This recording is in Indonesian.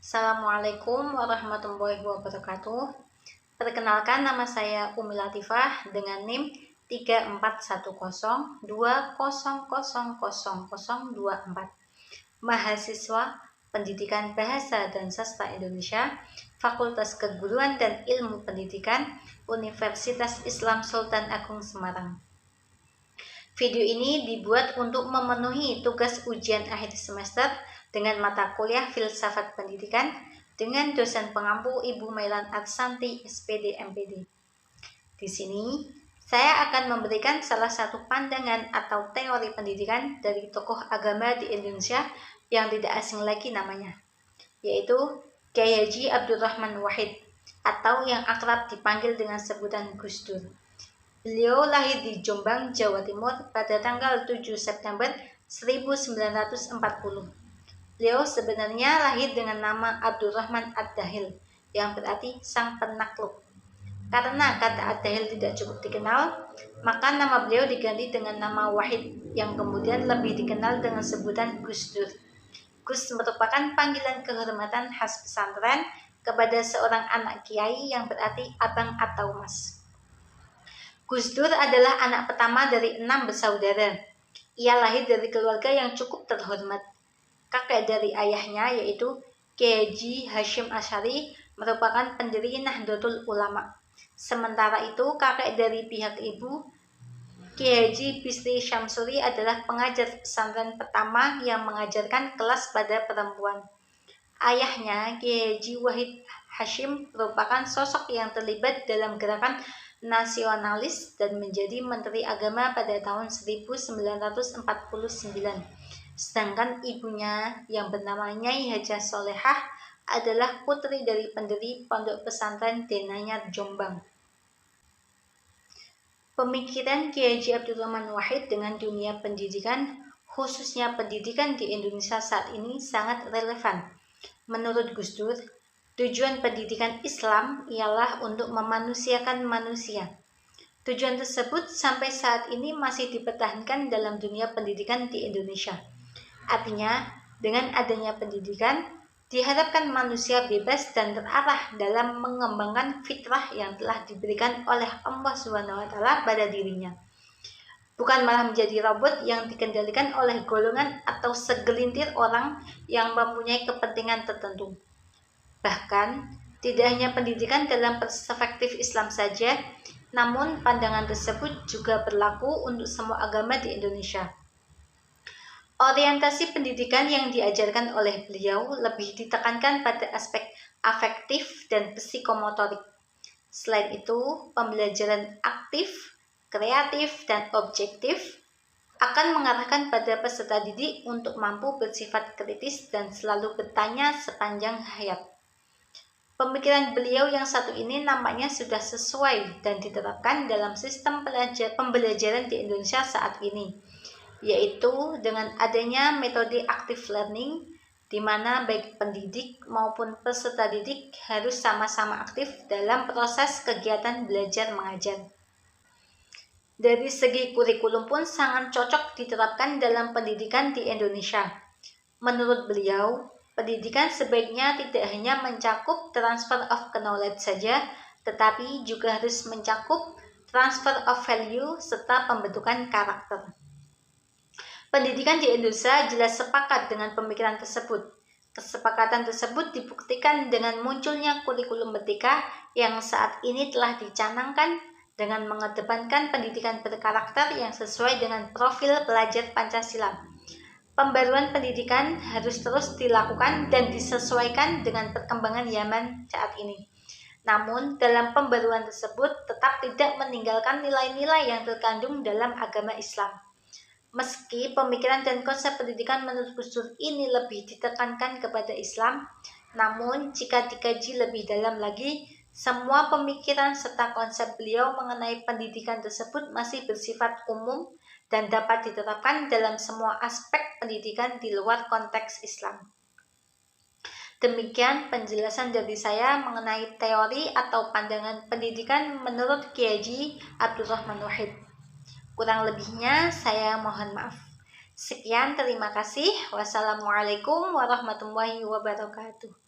Assalamualaikum warahmatullahi wabarakatuh. Perkenalkan, nama saya Umi Latifah dengan NIM 341020000024. Mahasiswa Pendidikan Bahasa dan Sastra Indonesia, Fakultas Keguruan dan Ilmu Pendidikan, Universitas Islam Sultan Agung Semarang. Video ini dibuat untuk memenuhi tugas ujian akhir semester dengan mata kuliah Filsafat Pendidikan dengan dosen pengampu Ibu Mailan Arsanti, SPD MPD. Di sini, saya akan memberikan salah satu pandangan atau teori pendidikan dari tokoh agama di Indonesia yang tidak asing lagi namanya, yaitu Kyai Haji Abdurrahman Wahid atau yang akrab dipanggil dengan sebutan Gus Dur. Beliau lahir di Jombang, Jawa Timur pada tanggal 7 September 1940. Beliau sebenarnya lahir dengan nama Abdurrahman Ad-Dahil, yang berarti sang penakluk. Karena kata Ad-Dahil tidak cukup dikenal, maka nama beliau diganti dengan nama Wahid, yang kemudian lebih dikenal dengan sebutan Gus Dur. Gus merupakan panggilan kehormatan khas pesantren kepada seorang anak kiai yang berarti abang atau mas. Gus Dur adalah anak pertama dari 6 bersaudara. Ia lahir dari keluarga yang cukup terhormat. Kakek dari ayahnya, yaitu Kyai Haji Hasyim Asy'ari, merupakan pendiri Nahdlatul Ulama. Sementara itu, kakek dari pihak ibu, Kyai Haji Bisri Syamsuri, adalah pengajar pesantren pertama yang mengajarkan kelas pada perempuan. Ayahnya, Kyai Haji Wahid Hasyim, merupakan sosok yang terlibat dalam gerakan nasionalis dan menjadi Menteri Agama pada tahun 1949. Sedangkan ibunya yang bernama Nyai Hajah Solehah adalah putri dari pendiri Pondok Pesantren Denanyar Jombang. Pemikiran Kyai Haji Abdurrahman Wahid dengan dunia pendidikan, khususnya pendidikan di Indonesia saat ini, sangat relevan. Menurut Gus Dur, tujuan pendidikan Islam ialah untuk memanusiakan manusia. Tujuan tersebut sampai saat ini masih dipertahankan dalam dunia pendidikan di Indonesia. Artinya, dengan adanya pendidikan, diharapkan manusia bebas dan terarah dalam mengembangkan fitrah yang telah diberikan oleh Allah SWT pada dirinya. Bukan malah menjadi robot yang dikendalikan oleh golongan atau segelintir orang yang mempunyai kepentingan tertentu. Bahkan, tidak hanya pendidikan dalam perspektif Islam saja, namun pandangan tersebut juga berlaku untuk semua agama di Indonesia. Orientasi pendidikan yang diajarkan oleh beliau lebih ditekankan pada aspek afektif dan psikomotorik. Selain itu, pembelajaran aktif, kreatif, dan objektif akan mengarahkan pada peserta didik untuk mampu bersifat kritis dan selalu bertanya sepanjang hayat. Pemikiran beliau yang satu ini nampaknya sudah sesuai dan diterapkan dalam sistem pembelajaran di Indonesia saat ini, yaitu dengan adanya metode active learning, di mana baik pendidik maupun peserta didik harus sama-sama aktif dalam proses kegiatan belajar mengajar. Dari segi kurikulum pun sangat cocok diterapkan dalam pendidikan di Indonesia. Menurut beliau, pendidikan sebaiknya tidak hanya mencakup transfer of knowledge saja, tetapi juga harus mencakup transfer of value serta pembentukan karakter. Pendidikan di Indonesia jelas sepakat dengan pemikiran tersebut. Kesepakatan tersebut dibuktikan dengan munculnya kurikulum merdeka yang saat ini telah dicanangkan dengan mengedepankan pendidikan berkarakter yang sesuai dengan profil pelajar Pancasila. Pembaruan pendidikan harus terus dilakukan dan disesuaikan dengan perkembangan zaman saat ini. Namun, dalam pembaruan tersebut tetap tidak meninggalkan nilai-nilai yang terkandung dalam agama Islam. Meski pemikiran dan konsep pendidikan menurut Gus Dur ini lebih ditekankan kepada Islam, namun jika dikaji lebih dalam lagi, semua pemikiran serta konsep beliau mengenai pendidikan tersebut masih bersifat umum dan dapat diterapkan dalam semua aspek pendidikan di luar konteks Islam. Demikian penjelasan dari saya mengenai teori atau pandangan pendidikan menurut Kyai Haji Abdurrahman Wahid. Kurang lebihnya saya mohon maaf. Sekian, terima kasih. Wassalamualaikum warahmatullahi wabarakatuh.